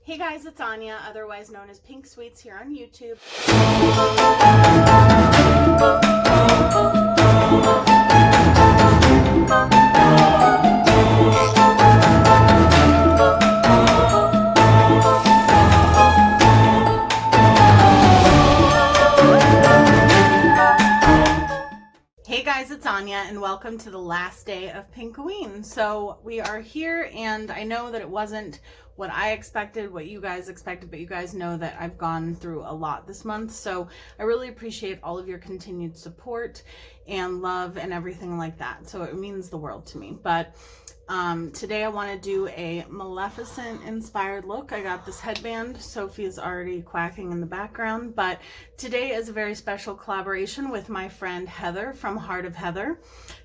Hey guys, it's Anya, otherwise known as Pink Sweets here on YouTube. Hey guys, it's Anya and welcome to the last day of Pinkaween. So we are here, and I know that it wasn't what I expected, what you guys expected, but you guys know that I've gone through a lot this month. So I really appreciate all of your continued support and love and everything like that. So it means the world to me. But today I want to do a Maleficent inspired look. I got this headband. Sophie's already quacking in the background, but today is a very special collaboration with my friend Heather from Heart of Heather.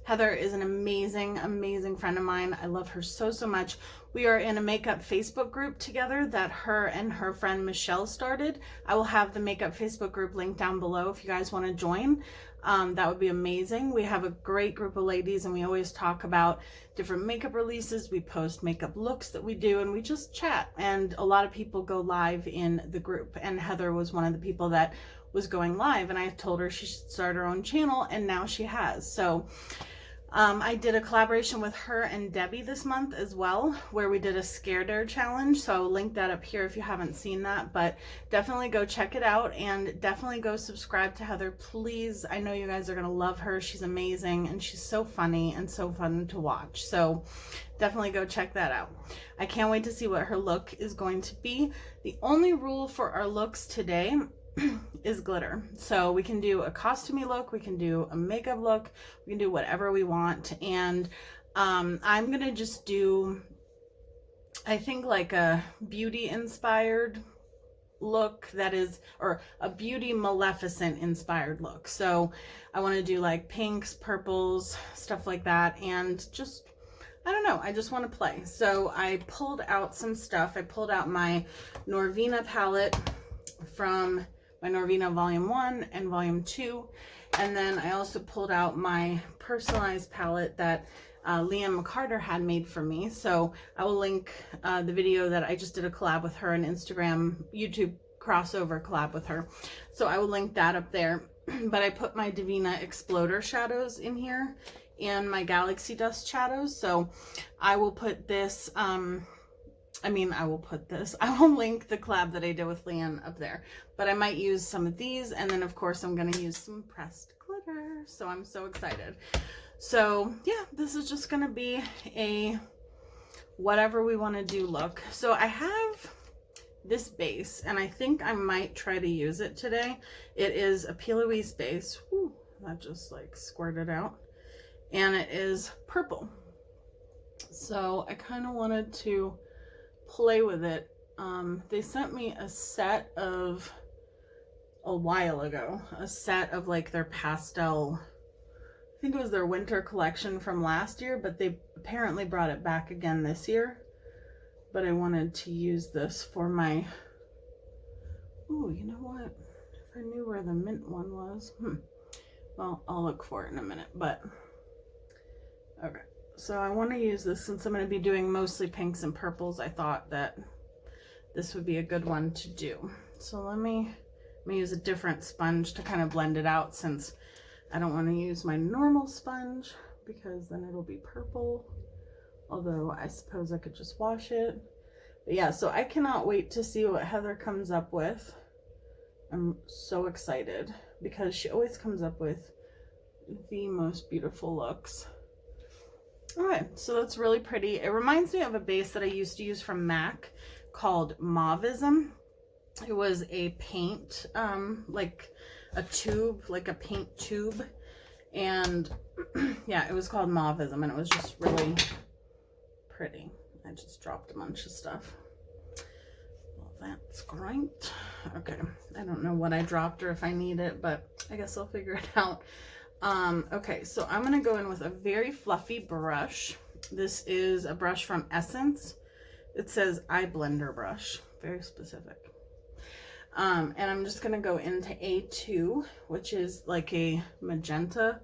Heather is an amazing, amazing friend of mine. I love her so, so much. We are in a makeup Facebook group together that her and her friend Michelle started. I will have the makeup Facebook group linked down below if you guys want to join. That would be amazing. We have a great group of ladies and we always talk about different makeup releases. We post makeup looks that we do and we just chat. And a lot of people go live in the group. And Heather was one of the people that was going live, and I told her she should start her own channel, and now she has. So I did a collaboration with her and Debbie this month as well, where we did a Scare Dare challenge. So I'll link that up here if you haven't seen that, but definitely go check it out and definitely go subscribe to Heather, please. I know you guys are going to love her. She's amazing and she's so funny and so fun to watch. So definitely go check that out. I can't wait to see what her look is going to be. The only rule for our looks today is glitter. So we can do a costumey look, we can do a makeup look, we can do whatever we want. And I'm gonna just do, I think, like a beauty inspired look that is, or a beauty Maleficent inspired look. So I want to do like pinks, purples, stuff like that, and just, I don't know, I just want to play. So I pulled out some stuff. I pulled out my Norvina palette from my Norvina Volume 1 and Volume 2. And then I also pulled out my personalized palette that Liam McCarter had made for me. So I will link the video that I just did a collab with her, an Instagram, YouTube crossover collab with her. So I will link that up there. But I put my Divina Exploder shadows in here and my Galaxy Dust shadows. So I will put this, I will link the collab that I did with Leanne up there, but I might use some of these. And then of course I'm going to use some pressed glitter. So I'm so excited. So yeah, this is just going to be a whatever we want to do look. So I have this base and I think I might try to use it today. It is a P. Louise base. Whew, that just like squirted out, and it is purple. So I kind of wanted to play with it. They sent me a set of, a while ago, a set of like their pastel, I think it was their winter collection from last year, but they apparently brought it back again this year. But I wanted to use this for my, oh, you know what, if I knew where the mint one was, well, I'll look for it in a minute. But okay, so I want to use this since I'm going to be doing mostly pinks and purples. I thought that this would be a good one to do. So let me use a different sponge to kind of blend it out, since I don't want to use my normal sponge because then it'll be purple. Although I suppose I could just wash it. But yeah, so I cannot wait to see what Heather comes up with. I'm so excited because she always comes up with the most beautiful looks. Alright, so that's really pretty. It reminds me of a base that I used to use from MAC called Mauvism. It was a paint, like a tube, like a paint tube. And yeah, it was called Mauvism, and it was just really pretty. I just dropped a bunch of stuff. Well, that's great. Okay, I don't know what I dropped or if I need it, but I guess I'll figure it out. Okay, so I'm going to go in with a very fluffy brush. This is a brush from Essence. It says eye blender brush, very specific. And I'm just going to go into A2, which is like a magenta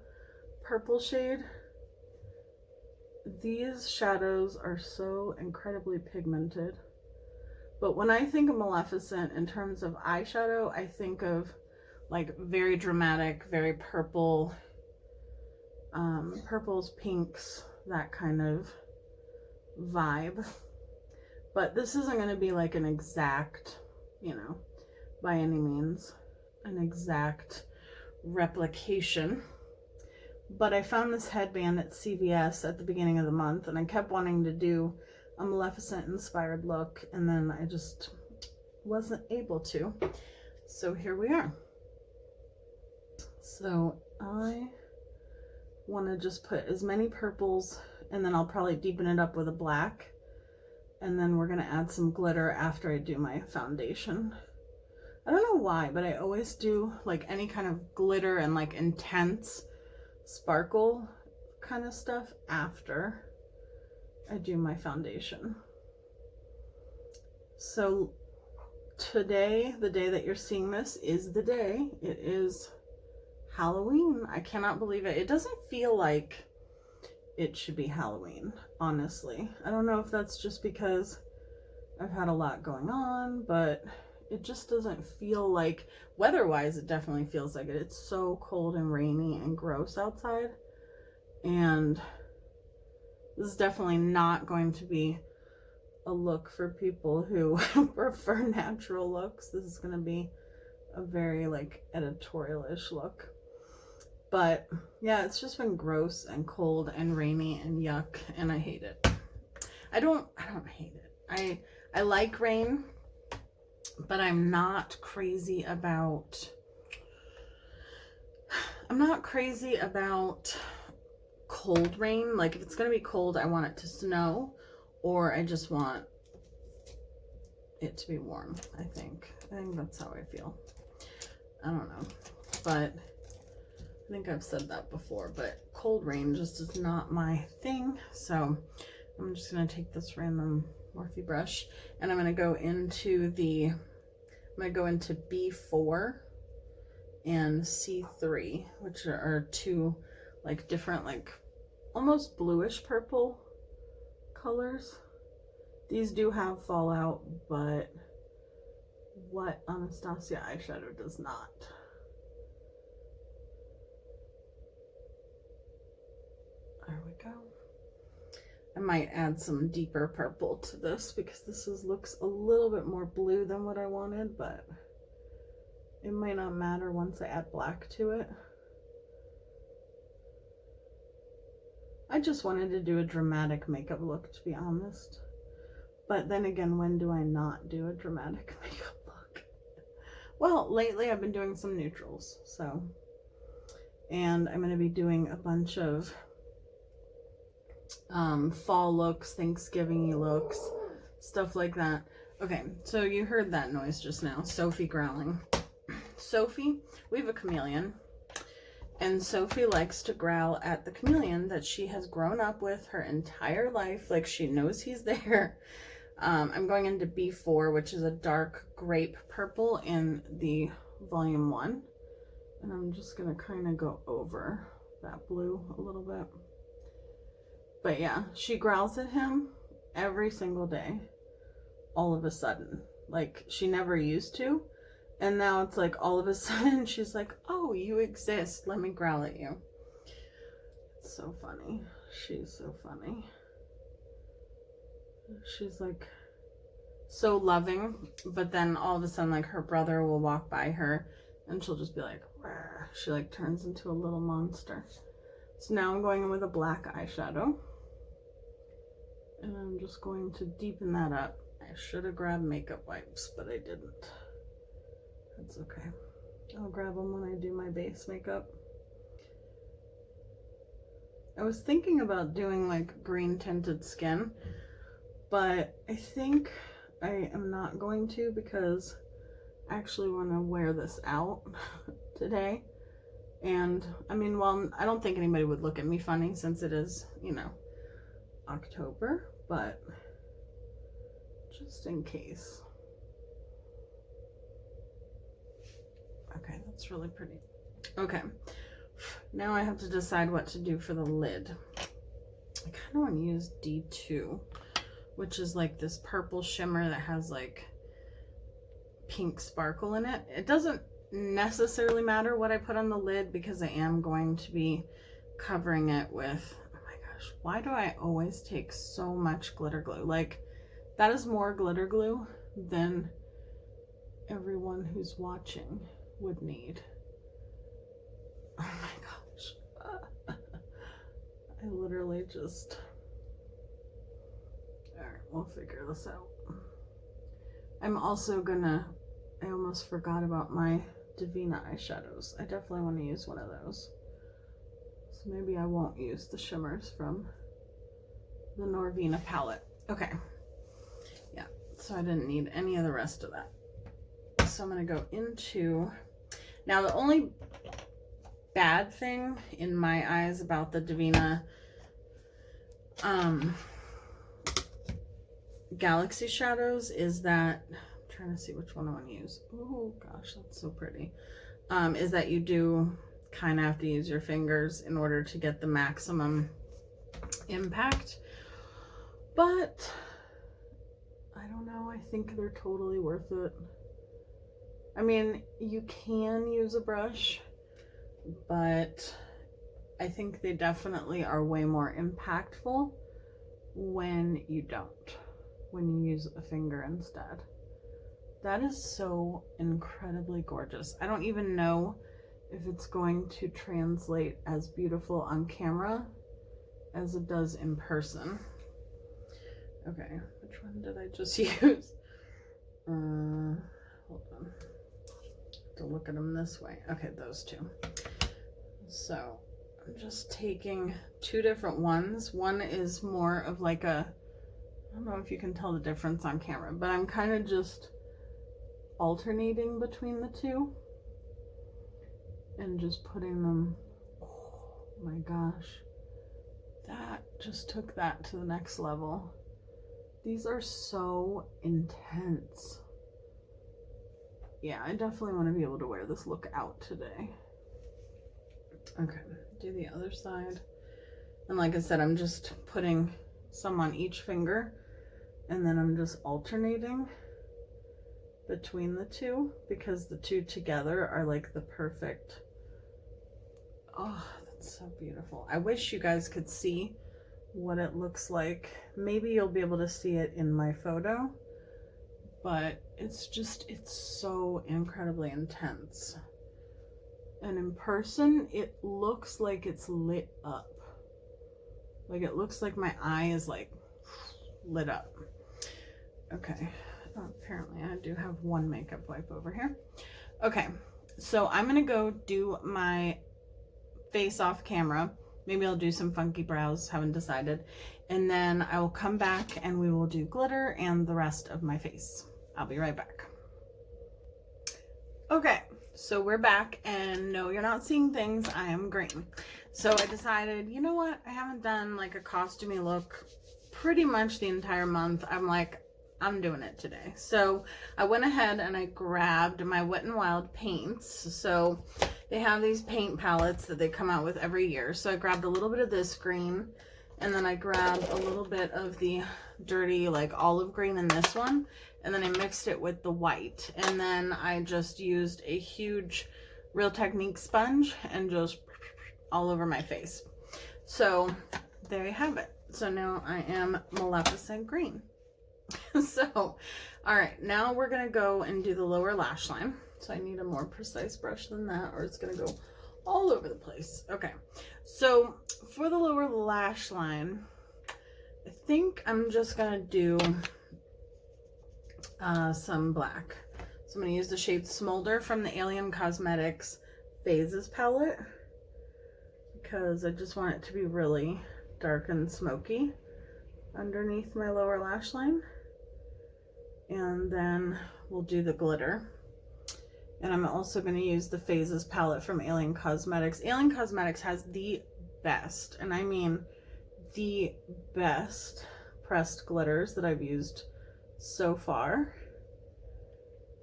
purple shade. These shadows are so incredibly pigmented, But when I think of Maleficent in terms of eyeshadow, I think of like very dramatic, very purple, purples, pinks, that kind of vibe. But this isn't going to be like an exact, you know, by any means, an exact replication. But I found this headband at CVS at the beginning of the month, and I kept wanting to do a Maleficent inspired look, and then I just wasn't able to. So here we are. So I want to just put as many purples, and then I'll probably deepen it up with a black, and then we're going to add some glitter after I do my foundation. I don't know why, but I always do like any kind of glitter and like intense sparkle kind of stuff after I do my foundation. So today, the day that you're seeing this, is the day. It is Halloween. I cannot believe it. It doesn't feel like it should be Halloween, honestly. I don't know if that's just because I've had a lot going on, but it just doesn't feel like, weather-wise, it definitely feels like it. It's so cold and rainy and gross outside, and this is definitely not going to be a look for people who prefer natural looks. This is going to be a very like editorial-ish look. But yeah, it's just been gross and cold and rainy and yuck, and I hate it. I don't hate it. I like rain, but I'm not crazy about cold rain. Like, if it's gonna be cold, I want it to snow, or I just want it to be warm. I think that's how I feel. I don't know, but I think I've said that before, but cold rain just is not my thing. So I'm just gonna take this random Morphe brush, and I'm gonna go into B4 and C3, which are two like different, like almost bluish purple colors. These do have fallout, but what Anastasia eyeshadow does not. There we go. I might add some deeper purple to this because this looks a little bit more blue than what I wanted, but it might not matter once I add black to it. I just wanted to do a dramatic makeup look, to be honest. But then again, when do I not do a dramatic makeup look? Well, lately I've been doing some neutrals, so. And I'm going to be doing a bunch of fall looks, Thanksgiving-y looks, stuff like that. Okay, so you heard that noise just now, Sophie growling. Sophie, we have a chameleon, and Sophie likes to growl at the chameleon that she has grown up with her entire life, like she knows he's there. I'm going into B4, which is a dark grape purple in the volume 1, and I'm just gonna kind of go over that blue a little bit. But yeah, she growls at him every single day, all of a sudden. Like, she never used to. And now it's like all of a sudden she's like, oh, you exist. Let me growl at you. It's so funny. She's so funny. She's like so loving. But then all of a sudden, like, her brother will walk by her and she'll just be like, rawr. She like turns into a little monster. So now I'm going in with a black eyeshadow. And I'm just going to deepen that up. I should have grabbed makeup wipes, but I didn't. That's okay. I'll grab them when I do my base makeup. I was thinking about doing like green tinted skin, but I think I am not going to because I actually want to wear this out today. And I mean, well, I don't think anybody would look at me funny since it is, you know, October, but just in case. Okay, that's really pretty. Okay, now I have to decide what to do for the lid. I kind of want to use D2, which is like this purple shimmer that has like pink sparkle in it. It doesn't necessarily matter what I put on the lid because I am going to be covering it with, oh my gosh, why do I always take so much glitter glue? Like, that is more glitter glue than everyone who's watching would need. Oh my gosh. I literally just, all right, we'll figure this out. I'm also gonna, I almost forgot about my Divina eyeshadows. I definitely want to use one of those. So maybe I won't use the shimmers from the Norvina palette. Okay. Yeah, so I didn't need any of the rest of that. So I'm going to go into, now the only bad thing in my eyes about the Divina Galaxy shadows is that, I'm trying to see which one I want to use. Oh gosh, that's so pretty. Is that you do kind of have to use your fingers in order to get the maximum impact. But I don't know, I think they're totally worth it. I mean, you can use a brush, but I think they definitely are way more impactful when you don't, when you use a finger instead. That is so incredibly gorgeous. I don't even know if it's going to translate as beautiful on camera as it does in person. Okay, which one did I just use? Hold on. To look at them this way. Okay, those two. So I'm just taking two different ones. One is more of like a, I don't know if you can tell the difference on camera, but I'm kind of just alternating between the two and just putting them, oh my gosh, that just took that to the next level. These are so intense. Yeah, I definitely want to be able to wear this look out today. Okay, do the other side. And like I said, I'm just putting some on each finger and then I'm just alternating between the two because the two together are like the perfect, oh, that's so beautiful. I wish you guys could see what it looks like. Maybe you'll be able to see it in my photo, but it's just, it's so incredibly intense. And in person, it looks like it's lit up. Like it looks like my eye is like lit up. Okay, oh, apparently I do have one makeup wipe over here. Okay, so I'm gonna go do my face off camera. Maybe I'll do some funky brows, haven't decided. And then I will come back and we will do glitter and the rest of my face. I'll be right back. Okay, so we're back and no, you're not seeing things, I am green. So I decided, you know what? I haven't done like a costumey look pretty much the entire month. I'm like, I'm doing it today. So I went ahead and I grabbed my Wet n Wild paints. So they have these paint palettes that they come out with every year. So I grabbed a little bit of this green and then I grabbed a little bit of the dirty like olive green in this one. And then I mixed it with the white. And then I just used a huge Real Technique sponge and just all over my face. So there you have it. So now I am Maleficent green. So, all right, now we're gonna go and do the lower lash line. So I need a more precise brush than that or it's gonna go all over the place. Okay, so for the lower lash line, I think I'm just gonna do some black. So I'm gonna use the shade Smolder from the Alien Cosmetics Phases palette because I just want it to be really dark and smoky underneath my lower lash line. And then we'll do the glitter. And I'm also going to use the Phases palette from Alien Cosmetics. Alien Cosmetics has the best, and I mean the best pressed glitters that I've used so far.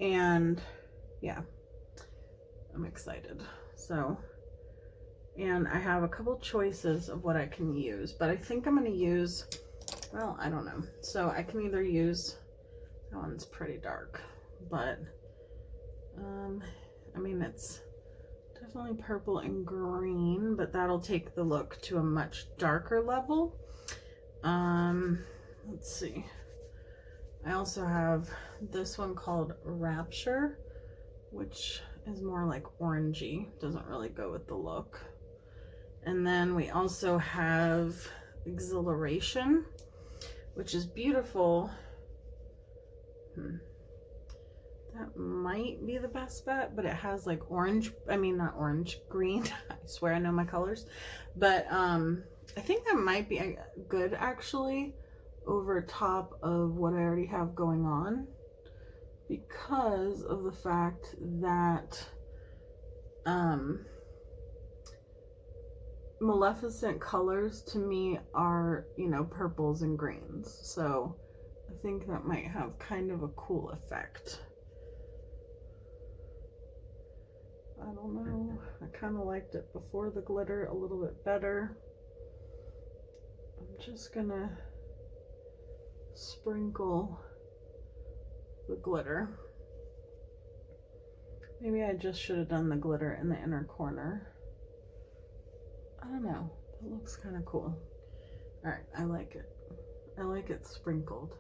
And yeah, I'm excited. So, and I have a couple choices of what I can use, but I think I'm going to use, well, I don't know. So I can either use, that one's pretty dark, but I mean, it's definitely purple and green, but that'll take the look to a much darker level. Let's see. I also have this one called Rapture, which is more like orangey. Doesn't really go with the look. And then we also have Exhilaration, which is beautiful. That might be the best bet, but it has like orange, I mean not orange, green. I swear I know my colors. But I think that might be good actually over top of what I already have going on, because of the fact that Maleficent colors to me are, you know, purples and greens. So I think that might have kind of a cool effect. I don't know. I kind of liked it before the glitter a little bit better. I'm just gonna sprinkle the glitter. Maybe I just should have done the glitter in the inner corner. I don't know. It looks kind of cool. All right, I like it. I like it sprinkled.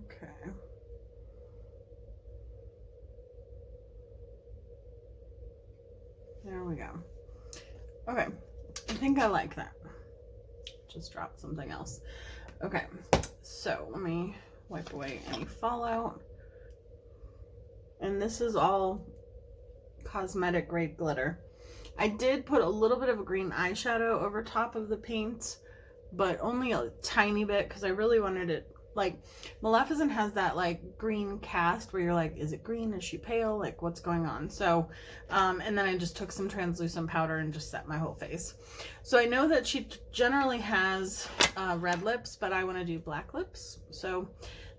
Okay. There we go. Okay, I think I like that. Just dropped something else. Okay, so let me wipe away any fallout. And this is all cosmetic grade glitter. I did put a little bit of a green eyeshadow over top of the paints, but only a tiny bit because I really wanted it, like, Maleficent has that like green cast where you're like, is it green? Is she pale? Like, what's going on? So, and then I just took some translucent powder and just set my whole face. So I know that she generally has red lips, but I want to do black lips. So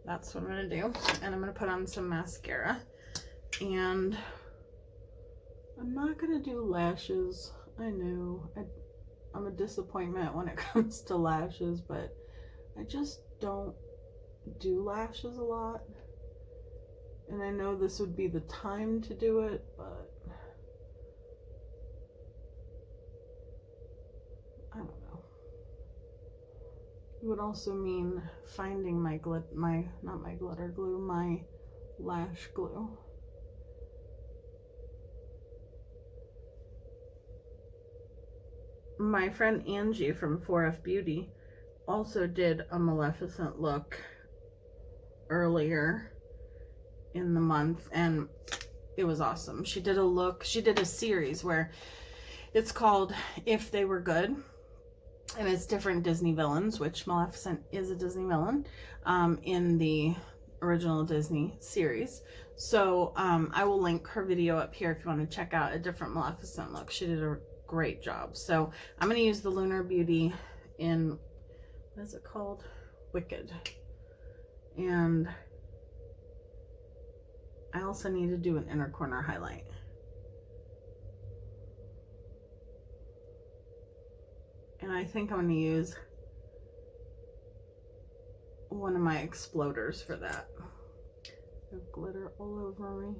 that's what I'm going to do. And I'm going to put on some mascara. And I'm not going to do lashes. I know I'm a disappointment when it comes to lashes, but I just don't do lashes a lot. And I know this would be the time to do it, but I don't know. It would also mean finding my not my glitter glue, my lash glue. My friend Angie from 4F Beauty also did a Maleficent look earlier in the month, and it was awesome. She did a look, she did a series where it's called If They Were Good, and it's different Disney villains, which Maleficent is a Disney villain in the original Disney series. So I will link her video up here if you want to check out a different Maleficent look. She did a great job. So I'm going to use the Lunar Beauty in, what is it called? Wicked. And I also need to do an inner corner highlight. And I think I'm going to use one of my exploders for that. I have glitter all over me.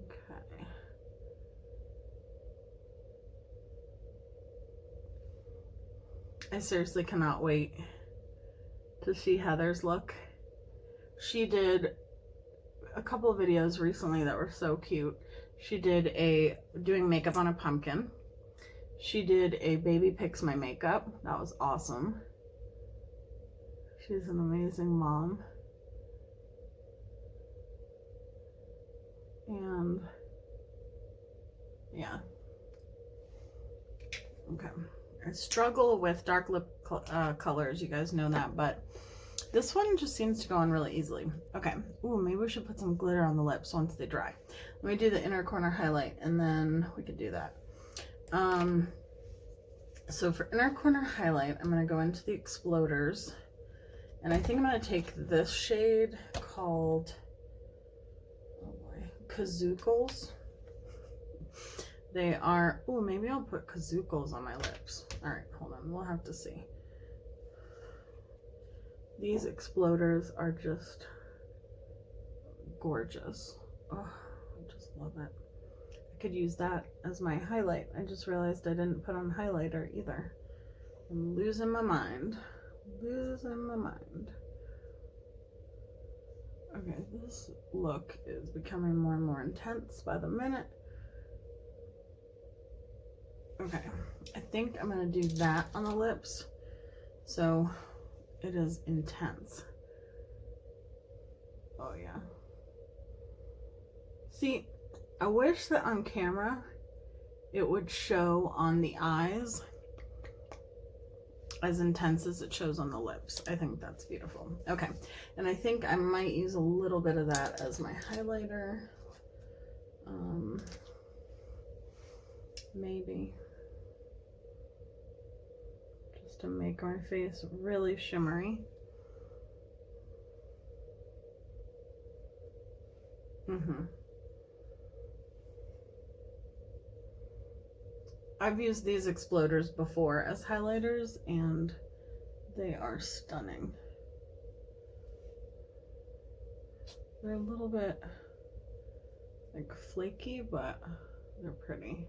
Okay. I seriously cannot wait to see Heather's look. She did a couple of videos recently that were so cute. She did a doing makeup on a pumpkin. She did a baby picks my makeup. That was awesome. She's an amazing mom. And yeah. Okay. I struggle with dark lip colors. You guys know that, but this one just seems to go on really easily. Okay. Ooh, maybe we should put some glitter on the lips once they dry. Let me do the inner corner highlight and then we could do that. So for inner corner highlight, I'm going to go into the exploders. And I think I'm going to take this shade called, oh boy, Kazookles. They are, oh, maybe I'll put Kazookles on my lips. All right, hold on, we'll have to see. These exploders are just gorgeous. Oh, I just love it. I could use that as my highlight. I just realized I didn't put on highlighter either. I'm losing my mind. Losing my mind. Okay, this look is becoming more and more intense by the minute. Okay, I think I'm gonna do that on the lips. So it is intense. Oh yeah. See, I wish that on camera it would show on the eyes as intense as it shows on the lips. I think that's beautiful. Okay, and I think I might use a little bit of that as my highlighter. Maybe. Just to make my face really shimmery. I've used these exploders before as highlighters and they are stunning. They're a little bit like flaky, but they're pretty.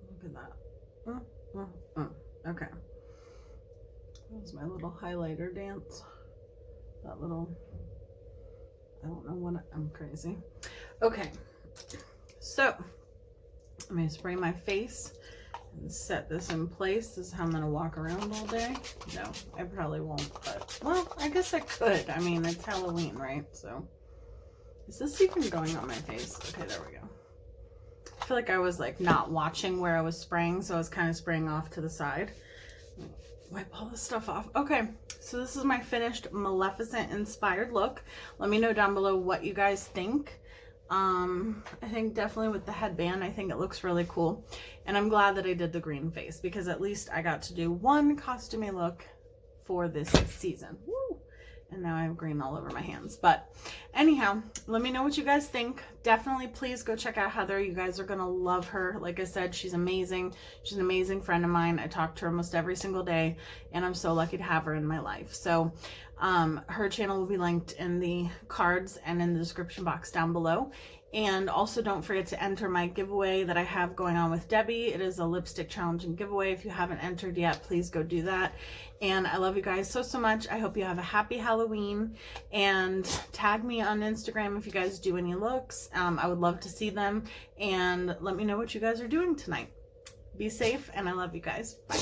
Look at that. Okay. That was my little highlighter dance. That little, I don't know what, I'm crazy. Okay, so I'm gonna spray my face and set this in place. This is how I'm gonna walk around all day. No, I probably won't, but, well, I guess I could. I mean, it's Halloween, right? So, is this even going on my face? Okay, there we go. I feel like I was like not watching where I was spraying, so I was kind of spraying off to the side. Wipe all this stuff off. Okay, so this is my finished Maleficent inspired look. Let me know down below what you guys think. I think definitely with the headband, I think it looks really cool. And I'm glad that I did the green face because at least I got to do one costumey look for this season. Woo! And now I have green all over my hands. But anyhow, let me know what you guys think. Definitely please go check out Heather. You guys are going to love her. Like I said, she's amazing. She's an amazing friend of mine. I talk to her almost every single day and I'm so lucky to have her in my life. So her channel will be linked in the cards and in the description box down below. And also don't forget to enter my giveaway that I have going on with Debbie. It is a lipstick challenging giveaway. If you haven't entered yet, please go do that. And I love you guys so, so much. I hope you have a happy Halloween and tag me on Instagram if you guys do any looks. I would love to see them and let me know what you guys are doing tonight. Be safe and I love you guys. Bye.